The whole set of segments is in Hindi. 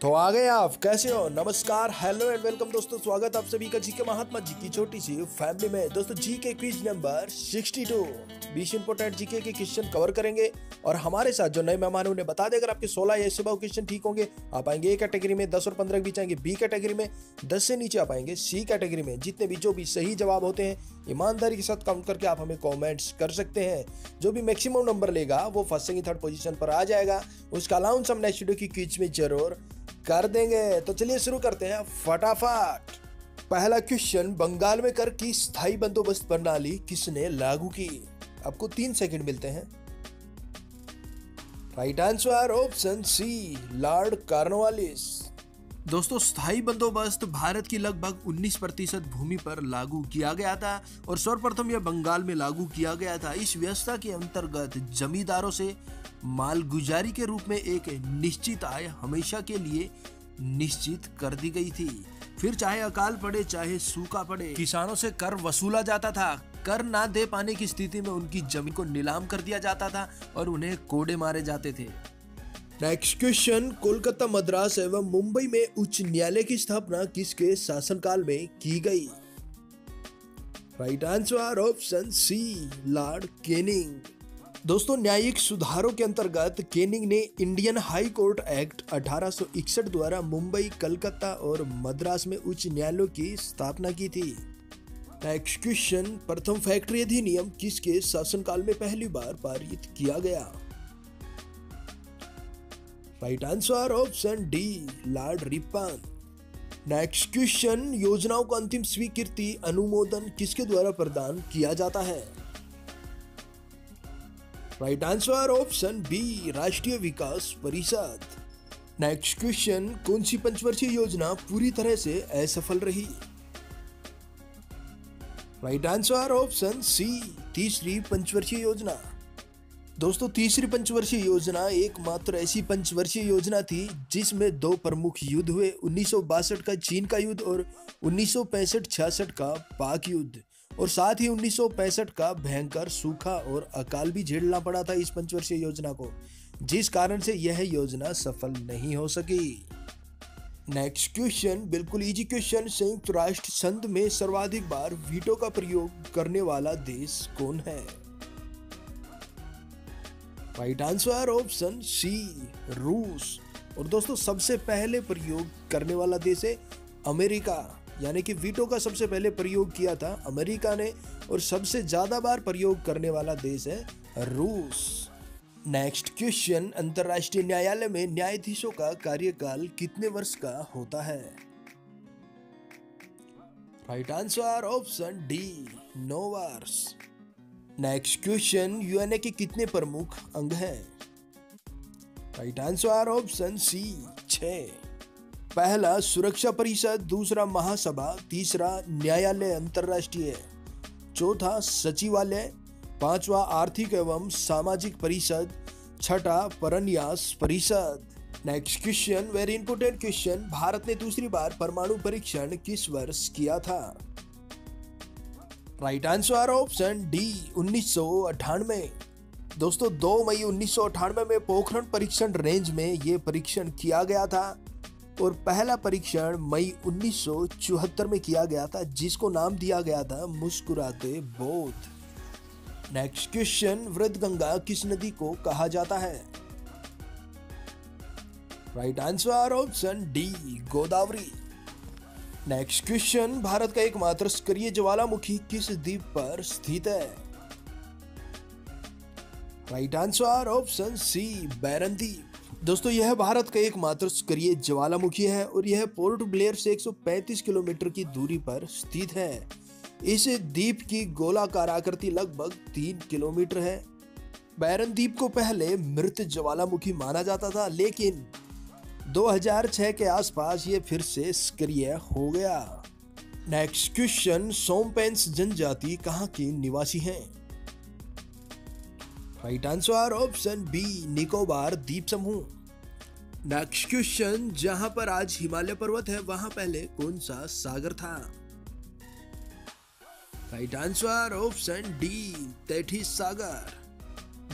तो आ गए आप, कैसे हो? नमस्कार, हेलो एंड वेलकम दोस्तों। स्वागत आप सभी का जीके महात्मा जी की छोटी सी फैमिली में। दोस्तों GK quiz number 62 20 important GK के क्वेश्चन कवर करेंगे और हमारे साथ जो नए मेहमान उन्हें बता दें, अगर आपके 16 या इससे क्वेश्चन ठीक होंगे आप आएंगे ए कैटेगरी में, 10 और 15 के बीच आएंगे बी कैटेगरी में, 10 से नीचे आप आएंगे सी कैटेगरी में। जितने भी जो भी सही जवाब होते हैं ईमानदारी के साथ काउंट करके आप हमें कॉमेंट्स कर सकते हैं। जो भी मैक्सिमम नंबर लेगा वो फर्स्ट सेकंड थर्ड पोजीशन पर आ जाएगा। उसका अलाउंस हम नेक्स्ट वीडियो की क्विज में जरूर कर देंगे। तो चलिए शुरू करते हैं फटाफट। पहला क्वेश्चन, बंगाल में कर की स्थायी बंदोबस्त प्रणाली किसने लागू की? आपको 3 सेकंड मिलते हैं। Right answer option C, Lord Cornwallis. दोस्तों स्थायी बंदोबस्त भारत की लगभग 19% भूमि पर लागू किया गया था और सर्वप्रथम यह बंगाल में लागू किया गया था। इस व्यवस्था के अंतर्गत जमींदारों से मालगुजारी के रूप में एक निश्चित आय हमेशा के लिए निश्चित कर दी गई थी। फिर चाहे अकाल पड़े चाहे सूखा पड़े, किसानों से कर वसूला जाता था। कर ना दे पाने की स्थिति में उनकी जमीन को नीलाम कर दिया जाता था और उन्हें कोड़े मारे जाते थे। नेक्स्ट क्वेश्चन, कोलकाता, मद्रास एवं मुंबई में उच्च न्यायालय की स्थापना किसके शासनकाल में की गई? Right answer option C, Lord Canning. दोस्तों न्यायिक सुधारों के अंतर्गत कैनिंग ने इंडियन हाई कोर्ट एक्ट 1861 द्वारा मुंबई, कलकत्ता और मद्रास में उच्च न्यायालयों की स्थापना की थी। नेक्स्ट क्वेश्चन, प्रथम फैक्ट्री अधिनियम किसके शासनकाल में पहली बार पारित किया गया? Right answer option D, Lord Ripon. Next question, योजनाओं को अंतिम स्वीकृति अनुमोदन किसके द्वारा प्रदान किया जाता है? राइट आंसर ऑप्शन बी, राष्ट्रीय विकास परिषद। नेक्स्ट क्वेश्चन, कौन सी पंचवर्षीय योजना पूरी तरह से असफल रही? राइट आंसर ऑप्शन सी, तीसरी पंचवर्षीय योजना। दोस्तों तीसरी पंचवर्षीय योजना एकमात्र ऐसी पंचवर्षीय योजना थी जिसमें 2 प्रमुख युद्ध हुए, 1962 का चीन का युद्ध और 1965-66 का पाक युद्ध, और साथ ही 1965 का भयंकर सूखा और अकाल भी झेलना पड़ा था इस पंचवर्षीय योजना को, जिस कारण से यह योजना सफल नहीं हो सकी। नेक्स्ट क्वेश्चन बिल्कुल इजी क्वेश्चन, संयुक्त राष्ट्र संघ में सर्वाधिक बार वीटो का प्रयोग करने वाला देश कौन है? राइट आंसर ऑप्शन सी, रूस। और दोस्तों सबसे पहले प्रयोग करने वाला देश है अमेरिका, यानी कि वीटो का सबसे पहले प्रयोग किया था अमेरिका ने, और सबसे ज्यादा बार प्रयोग करने वाला देश है रूस। नेक्स्ट क्वेश्चन, अंतरराष्ट्रीय न्यायालय में न्यायाधीशों का कार्यकाल कितने वर्ष का होता है? राइट आंसर ऑप्शन डी, 9 वर्ष। नेक्स्ट क्वेश्चन, यूएनए के कितने प्रमुख अंग हैं? Right answer option C, 6। पहला सुरक्षा परिषद, दूसरा महासभा, तीसरा न्यायालय अंतरराष्ट्रीय, चौथा सचिवालय, पांचवा आर्थिक एवं सामाजिक परिषद, छठा परन्यास परिषद। Next question very important question, Bharat ने दूसरी बार परमाणु परीक्षण किस वर्ष किया था? Right answer option D, 1998। दोस्तों 2 मई 1998 में पोखरण परीक्षण रेंज में यह परीक्षण किया गया था और पहला परीक्षण मई 1974 में किया गया था, जिसको नाम दिया गया था मुस्कुराते बौद्ध। नेक्स्ट क्वेश्चन, वृद्धगंगा किस नदी को कहा जाता है? Right answer option D, Godavari. Next question, Bharat का एकमात्र सक्रिय ज्वालामुखी किस द्वीप पर स्थित है? राइट आंसर ऑप्शन सी, बैरन द्वीप। दोस्तों यह भारत का एकमात्र सक्रिय ज्वालामुखी है और यह पोर्ट ब्लेयर से 135 किलोमीटर की दूरी पर स्थित है। इस द्वीप की गोलाकार आकृति लगभग 3 किलोमीटर है। बैरन द्वीप को पहले मृत ज्वालामुखी माना जाता था, लेकिन 2006 के आसपास ये फिर से सक्रिय हो गया। नेक्स्ट क्वेश्चन, सोमपेंस जनजाति कहाँ की निवासी हैं? Right answer option B, Nicobar द्वीप समूह। नेक्स्ट क्वेश्चन, जहां पर आज हिमालय पर्वत है वहां पहले कौन सा सागर था? राइट आंसर ऑप्शन डी, तैथिस सागर।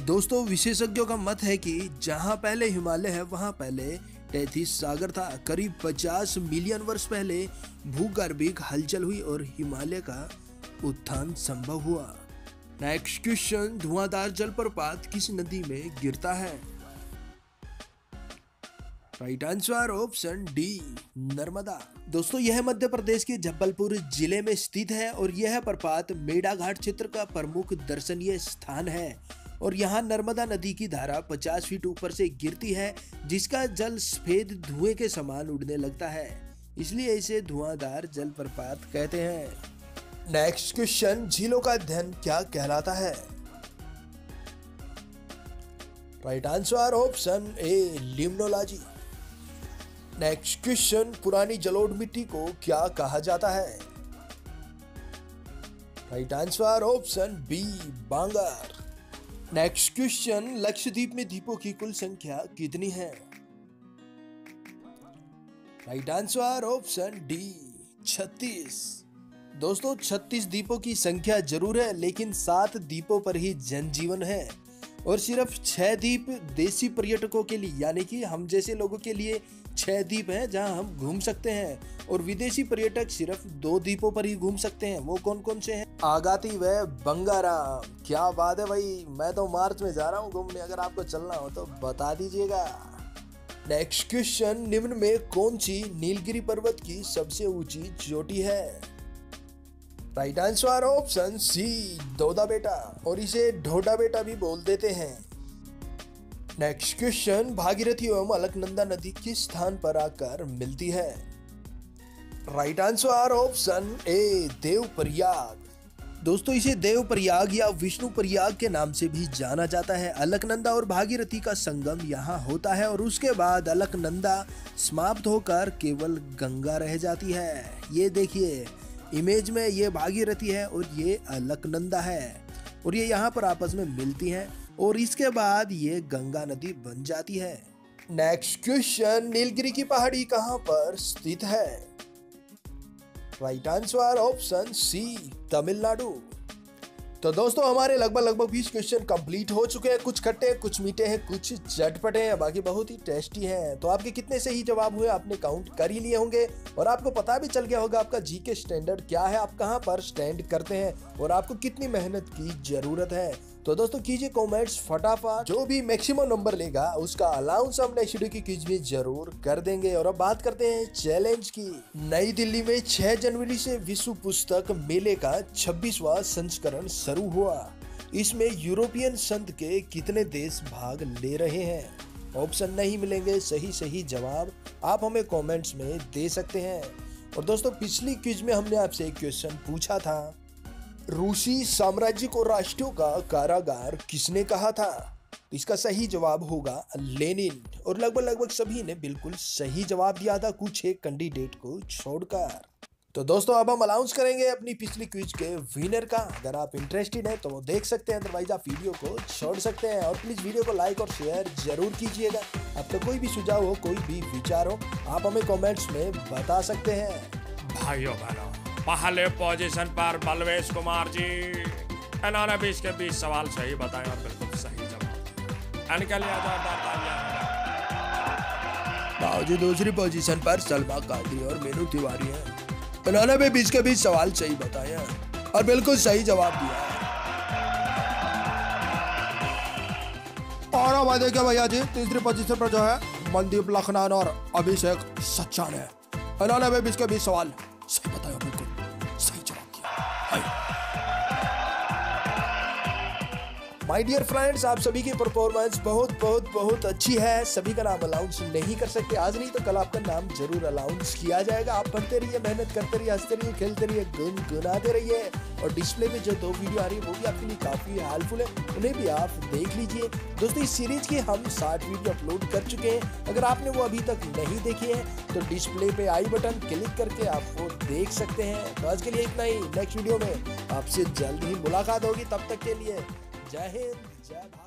दोस्तों विशेषज्ञों का मत है कि जहां पहले हिमालय है वहां पहले 33 सागर था। करीब 50 मिलियन वर्ष पहले भूगर्भिक हलचल हुई और हिमालय का उत्थान संभव हुआ। नेक्स्ट क्वेश्चन, धुआंधार जलप्रपात किस नदी में गिरता है? Right answer option D, Narmada. दोस्तों यह मध्य प्रदेश के जबलपुर जिले में स्थित है और यह प्रपात मेढ़ाघाट क्षेत्र का प्रमुख दर्शनीय स्थान है और यहाँ नर्मदा नदी की धारा 50 फीट ऊपर से गिरती है, जिसका जल सफेद धुएं के समान उड़ने लगता है, इसलिए इसे धुआंधार जलप्रपात कहते हैं। नेक्स्ट क्वेश्चन, झीलों का अध्ययन क्या कहलाता है? Right answer option A, limnology. Next question, पुरानी जलोढ़ मिट्टी को क्या कहा जाता है? राइट आंसर ऑप्शन बी, बांगर। नेक्स्ट क्वेश्चन, लक्षद्वीप में द्वीपों की कुल संख्या कितनी है? Right answer option D, 36। दोस्तों 36 द्वीपों की संख्या जरूर है, लेकिन 7 द्वीपों पर ही जनजीवन है और सिर्फ 6 द्वीप देसी पर्यटकों के लिए यानी कि हम जैसे लोगों के लिए 6 द्वीप हैं जहां हम घूम सकते हैं और विदेशी पर्यटक सिर्फ 2 द्वीपों पर ही घूम सकते हैं। वो कौन कौन से हैं? आगाती व बंगाराम। क्या बात है भाई, मैं तो मार्च में जा रहा हूँ घूमने, अगर आपको चलना हो तो बता दीजिएगा। नेक्स्ट क्वेश्चन, निम्न में कौन सी नीलगिरी पर्वत की सबसे ऊंची चोटी है? राइट आंसर ऑप्शन सी, दोदा बेटा, और इसे ढोडा बेटा भी बोल देते हैं। नेक्स्ट क्वेश्चन, भागीरथी एवं अलकनंदा नदी किस स्थान पर आकर मिलती है? Right answer option A, Devprayag. दोस्तों इसे देवप्रयाग या विष्णु प्रयाग के नाम से भी जाना जाता है। अलकनंदा और भागीरथी का संगम यहाँ होता है और उसके बाद अलकनंदा समाप्त होकर केवल गंगा रह जाती है। ये देखिए इमेज में, ये भागीरथी है और ये अलकनंदा है और ये यहाँ पर आपस में मिलती हैं और इसके बाद ये गंगा नदी बन जाती है। नेक्स्ट क्वेश्चन, नीलगिरी की पहाड़ी कहाँ पर स्थित है? Right answer option C, Tamil Nadu. तो दोस्तों हमारे लगभग 20 क्वेश्चन कंप्लीट हो चुके हैं। कुछ खट्टे, कुछ मीठे हैं, कुछ चटपटे हैं, बाकी बहुत ही टेस्टी हैं। तो आपके कितने सही जवाब हुए आपने काउंट कर ही लिए होंगे और आपको पता भी चल गया होगा आपका जीके स्टैंडर्ड क्या है, आप कहां पर स्टैंड करते हैं और आपको कितनी मेहनत की जरूरत है। तो दोस्तों कीजिए कमेंट्स फटाफट, जो भी मैक्सिमम नंबर लेगा उसका अलाउंस हम नेक्स्ट वीडियो की क्विज में जरूर कर देंगे। और अब बात करते हैं चैलेंज की। नई दिल्ली में 6 जनवरी से विश्व पुस्तक मेले का 26वां संस्करण शुरू हुआ। इसमें यूरोपियन संघ के कितने देश भाग ले रहे हैं? ऑप्शन नहीं मिलेंगे, सही जवाब आप हमें कमेंट्स में दे सकते हैं। और दोस्तों पिछली क्विज में हमने आपसे एक क्वेश्चन पूछा था, रूसी साम्राज्य को राष्ट्रों का कारागार किसने कहा था? इसका सही जवाब होगा लेनिन। और लगभग सभी ने बिल्कुल सही जवाब दिया था, कुछ एक कैंडिडेट को छोड़कर। तो दोस्तों अब हम अनाउंस करेंगे अपनी पिछली क्विज के विनर का। अगर आप इंटरेस्टेड हैं तो वो देख सकते हैं, अदरवाइज आप वीडियो को छोड़ सकते हैं। और प्लीज वीडियो को लाइक और शेयर जरूर कीजिएगा। आपका कोई भी सुझाव हो, कोई भी विचार हो, आप हमें कमेंट्स में बता सकते हैं। भाइयों बहनों, पहले पोजीशन पर बलवेश कुमार जी, इन्होंने 20 के 20 सवाल सही बताए और बिल्कुल सही जवाब। इनके लिए बावजूद दूसरी पोजीशन पर सलमा कादरी और मेनू तिवारी हैं। इन्होंने भी 20 के 20 सवाल सही बताए हैं और बिल्कुल सही जवाब दिया है। और अब देखिए भैया जी, तीसरी पोजीशन पर जो है मनदीप लखनऊ और अभिषेक सच्चा ने, इन्होंने भी 20 के 20 सवाल सही बताया, बिल्कुल सही जवाब दिया। माय डियर फ्रेंड्स, आप सभी की परफॉर्मेंस बहुत अच्छी है। सभी का नाम अलाउंस नहीं कर सकते, आज नहीं तो कल आपका नाम जरूर अलाउंस किया जाएगा। आप पढ़ते रहिए, मेहनत करते रहिए, हंसते रहिए, खेलते रहिए, गुनगुनाते रहिए। और डिस्प्ले पे जो 2 वीडियो आ रही है वो भी आपके लिए काफी हेल्पफुल है, उन्हें भी आप देख लीजिए। दोस्तों इस सीरीज की हम 60 वीडियो अपलोड कर चुके हैं। अगर आपने वो अभी तक नहीं देखे हैं तो डिस्प्ले पे आई बटन क्लिक करके आप वो देख सकते हैं। तो आज के लिए इतना ही, नेक्स्ट वीडियो में आपसे जल्द ही मुलाकात होगी। तब तक के लिए जय हिंद, जय भारत।